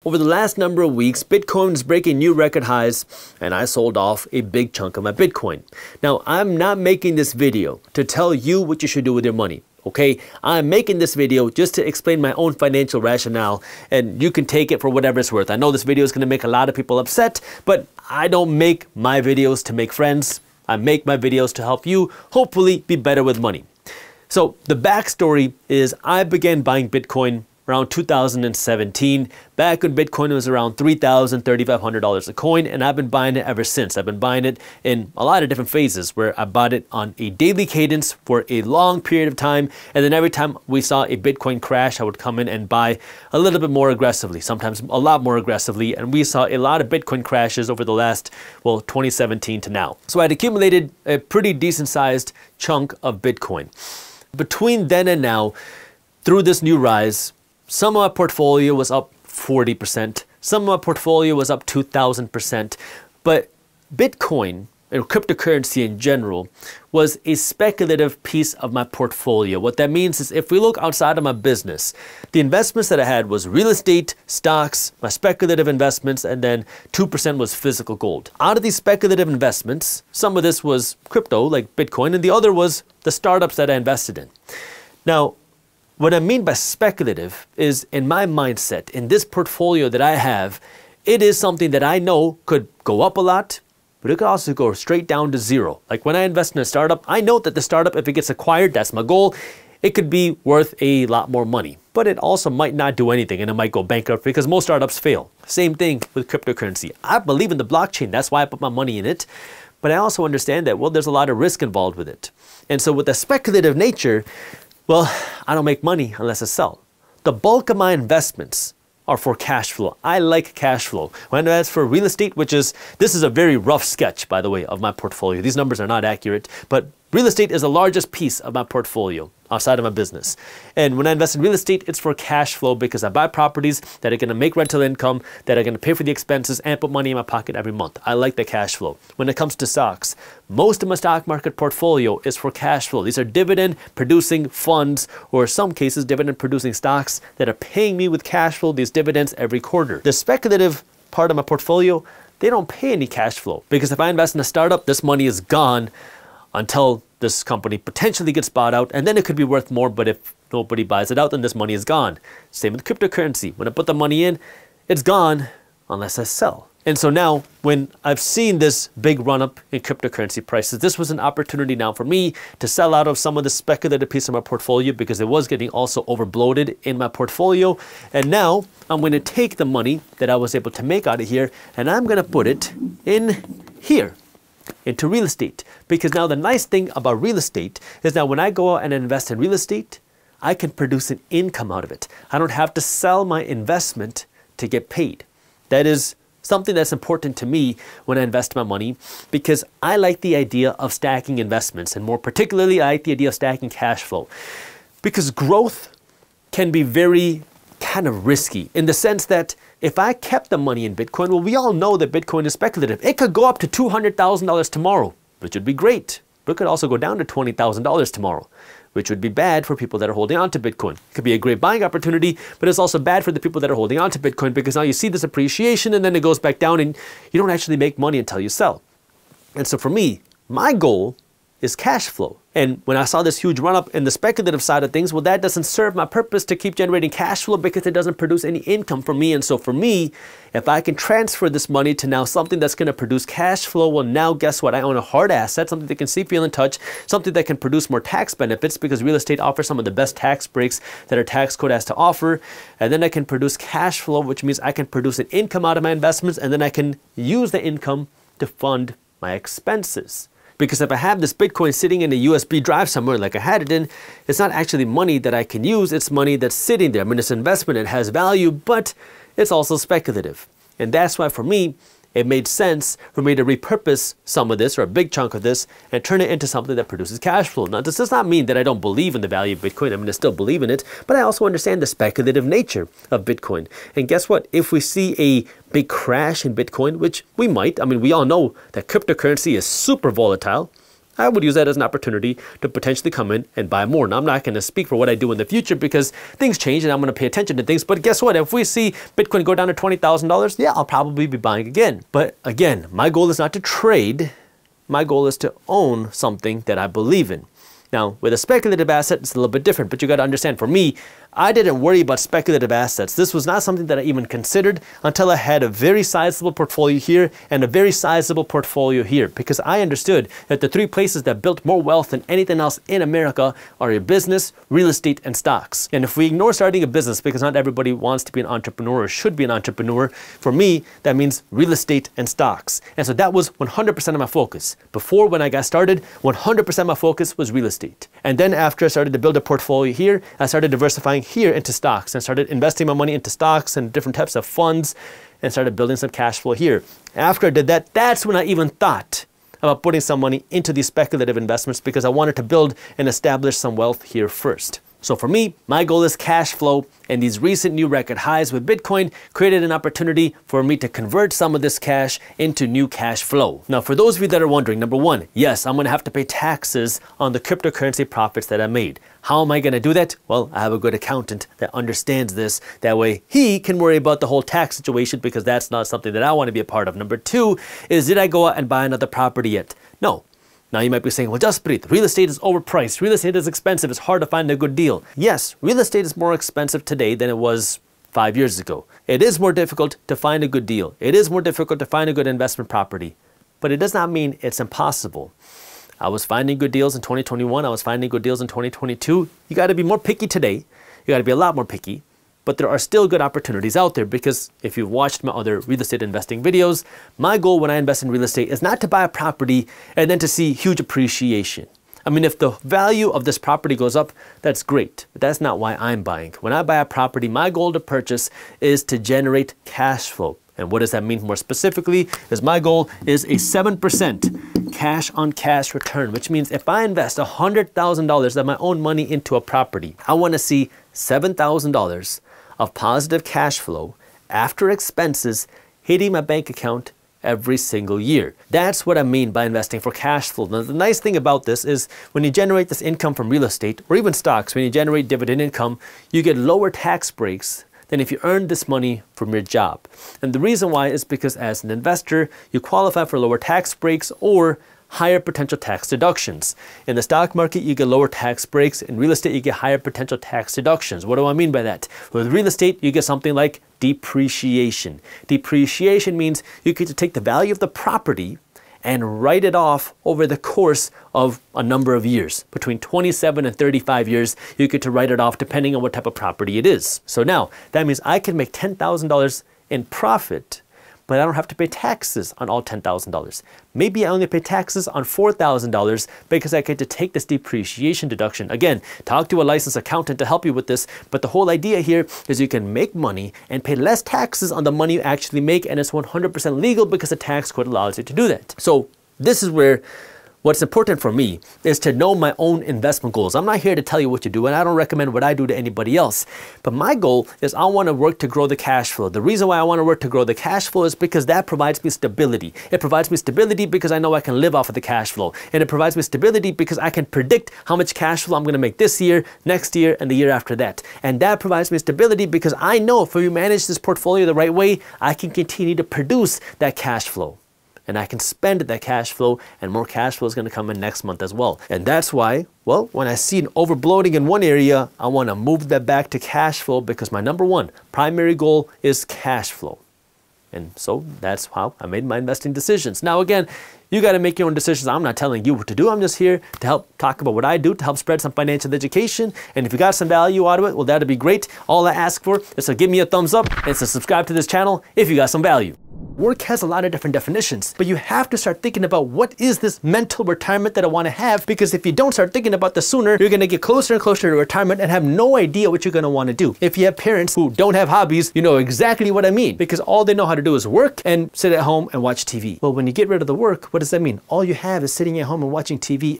Over the last number of weeks, Bitcoin is breaking new record highs, and I sold off a big chunk of my Bitcoin. Now, I'm not making this video to tell you what you should do with your money, okay? I'm making this video just to explain my own financial rationale, and you can take it for whatever it's worth. I know this video is going to make a lot of people upset, but I don't make my videos to make friends. I make my videos to help you hopefully be better with money. So the backstory is I began buying Bitcoin around 2017, back when Bitcoin was around $3,000, $3,500 a coin, and I've been buying it ever since. I've been buying it in a lot of different phases where I bought it on a daily cadence for a long period of time, and then every time we saw a Bitcoin crash, I would come in and buy a little bit more aggressively, sometimes a lot more aggressively, and we saw a lot of Bitcoin crashes over the last, well, 2017 to now. So I'd accumulated a pretty decent sized chunk of Bitcoin. Between then and now, through this new rise, some of my portfolio was up 40%, some of my portfolio was up 2,000%, but Bitcoin, and cryptocurrency in general, was a speculative piece of my portfolio. What that means is if we look outside of my business, the investments that I had was real estate, stocks, my speculative investments, and then 2% was physical gold. Out of these speculative investments, some of this was crypto, like Bitcoin, and the other was the startups that I invested in. Now, what I mean by speculative is, in my mindset, in this portfolio that I have, it is something that I know could go up a lot, but it could also go straight down to zero. Like when I invest in a startup, I know that the startup, if it gets acquired, that's my goal, it could be worth a lot more money. But it also might not do anything and it might go bankrupt because most startups fail. Same thing with cryptocurrency. I believe in the blockchain, that's why I put my money in it. But I also understand that, well, there's a lot of risk involved with it. And so with the speculative nature, well, I don't make money unless I sell. The bulk of my investments are for cash flow. I like cash flow. When as for real estate, this is a very rough sketch, by the way, of my portfolio. These numbers are not accurate, but real estate is the largest piece of my portfolio outside of my business. And when I invest in real estate, it's for cash flow because I buy properties that are going to make rental income, that are going to pay for the expenses and put money in my pocket every month. I like the cash flow. When it comes to stocks, most of my stock market portfolio is for cash flow. These are dividend producing funds, or in some cases, dividend producing stocks that are paying me with cash flow, these dividends every quarter. The speculative part of my portfolio, they don't pay any cash flow because if I invest in a startup, this money is gone until this company potentially gets bought out, and then it could be worth more, but if nobody buys it out, then this money is gone. Same with cryptocurrency. When I put the money in, it's gone unless I sell. And so now, when I've seen this big run up in cryptocurrency prices, this was an opportunity now for me to sell out of some of the speculative piece of my portfolio because it was getting also overbloated in my portfolio. And now I'm going to take the money that I was able to make out of here, and I'm going to put it in here, into real estate. Because now the nice thing about real estate is that when I go out and invest in real estate, I can produce an income out of it. I don't have to sell my investment to get paid. That is something that's important to me when I invest my money because I like the idea of stacking investments, and more particularly, I like the idea of stacking cash flow. Because growth can be very kind of risky in the sense that if I kept the money in Bitcoin, well, we all know that Bitcoin is speculative. It could go up to $200,000 tomorrow, which would be great. But it could also go down to $20,000 tomorrow, which would be bad for people that are holding on to Bitcoin. It could be a great buying opportunity, but it's also bad for the people that are holding on to Bitcoin because now you see this appreciation and then it goes back down and you don't actually make money until you sell. And so for me, my goal is cash flow. And when I saw this huge run up in the speculative side of things, well, that doesn't serve my purpose to keep generating cash flow because it doesn't produce any income for me. And so for me, if I can transfer this money to now something that's going to produce cash flow, well, now guess what? I own a hard asset, something that can see, feel, and touch, something that can produce more tax benefits because real estate offers some of the best tax breaks that our tax code has to offer. And then I can produce cash flow, which means I can produce an income out of my investments, and then I can use the income to fund my expenses. Because if I have this Bitcoin sitting in a USB drive somewhere like I had it in, it's not actually money that I can use, it's money that's sitting there. I mean, it's an investment, it has value, but it's also speculative. And that's why for me, it made sense for me to repurpose some of this or a big chunk of this and turn it into something that produces cash flow. Now, this does not mean that I don't believe in the value of Bitcoin. I mean, I still believe in it, but I also understand the speculative nature of Bitcoin. And guess what? If we see a big crash in Bitcoin, which we might, I mean, we all know that cryptocurrency is super volatile. I would use that as an opportunity to potentially come in and buy more. Now, I'm not going to speak for what I do in the future because things change and I'm going to pay attention to things. But guess what? If we see Bitcoin go down to $20,000, yeah, I'll probably be buying again. But again, my goal is not to trade. My goal is to own something that I believe in. Now, with a speculative asset, it's a little bit different, but you got to understand, for me, I didn't worry about speculative assets. This was not something that I even considered until I had a very sizable portfolio here and a very sizable portfolio here, because I understood that the three places that built more wealth than anything else in America are your business, real estate, and stocks. And if we ignore starting a business, because not everybody wants to be an entrepreneur or should be an entrepreneur, for me, that means real estate and stocks. And so that was 100% of my focus. Before, when I got started, 100% of my focus was real estate. And then after I started to build a portfolio here, I started diversifying here into stocks and started investing my money into stocks and different types of funds and started building some cash flow here. After I did that, that's when I even thought about putting some money into these speculative investments because I wanted to build and establish some wealth here first. So for me, my goal is cash flow, and these recent new record highs with Bitcoin created an opportunity for me to convert some of this cash into new cash flow. Now, for those of you that are wondering, number one, yes, I'm going to have to pay taxes on the cryptocurrency profits that I made. How am I going to do that? Well, I have a good accountant that understands this. That way he can worry about the whole tax situation because that's not something that I want to be a part of. Number two is, did I go out and buy another property yet? No. Now you might be saying, well, Jaspreet, real estate is overpriced. Real estate is expensive. It's hard to find a good deal. Yes, real estate is more expensive today than it was 5 years ago. It is more difficult to find a good deal. It is more difficult to find a good investment property. But it does not mean it's impossible. I was finding good deals in 2021. I was finding good deals in 2022. You got to be more picky today. You got to be a lot more picky. But there are still good opportunities out there because if you've watched my other real estate investing videos, my goal when I invest in real estate is not to buy a property and then to see huge appreciation. I mean, if the value of this property goes up, that's great, but that's not why I'm buying. When I buy a property, my goal to purchase is to generate cash flow. And what does that mean more specifically? Is my goal is a 7% cash on cash return, which means if I invest $100,000 of my own money into a property, I want to see $7,000 of positive cash flow after expenses hitting my bank account every single year. That's what I mean by investing for cash flow. Now, the nice thing about this is when you generate this income from real estate or even stocks, when you generate dividend income, you get lower tax breaks than if you earned this money from your job. And the reason why is because as an investor, you qualify for lower tax breaks or higher potential tax deductions. In the stock market, you get lower tax breaks. In real estate, you get higher potential tax deductions. What do I mean by that? With real estate, you get something like depreciation. Depreciation means you get to take the value of the property and write it off over the course of a number of years. Between 27 and 35 years, you get to write it off depending on what type of property it is. So now, that means I can make $10,000 in profit, but I don't have to pay taxes on all $10,000. Maybe I only pay taxes on $4,000 because I get to take this depreciation deduction. Again, talk to a licensed accountant to help you with this, but the whole idea here is you can make money and pay less taxes on the money you actually make, and it's 100% legal because the tax code allows you to do that. So this is where what's important for me is to know my own investment goals. I'm not here to tell you what to do, and I don't recommend what I do to anybody else. But my goal is I want to work to grow the cash flow. The reason why I want to work to grow the cash flow is because that provides me stability. It provides me stability because I know I can live off of the cash flow. And it provides me stability because I can predict how much cash flow I'm going to make this year, next year, and the year after that. And that provides me stability because I know if we manage this portfolio the right way, I can continue to produce that cash flow. And I can spend that cash flow, and more cash flow is going to come in next month as well. And that's why, well, when I see an overbloating in one area, I want to move that back to cash flow because my number one primary goal is cash flow. And so that's how I made my investing decisions. Now, again, you got to make your own decisions. I'm not telling you what to do. I'm just here to help talk about what I do to help spread some financial education. And if you got some value out of it, well, that'd be great. All I ask for is to give me a thumbs up and to subscribe to this channel if you got some value. Work has a lot of different definitions, but you have to start thinking about what is this mental retirement that I want to have, because if you don't start thinking about this sooner, you're going to get closer and closer to retirement and have no idea what you're going to want to do. If you have parents who don't have hobbies, you know exactly what I mean, because all they know how to do is work and sit at home and watch TV. Well, when you get rid of the work, what does that mean? All you have is sitting at home and watching TV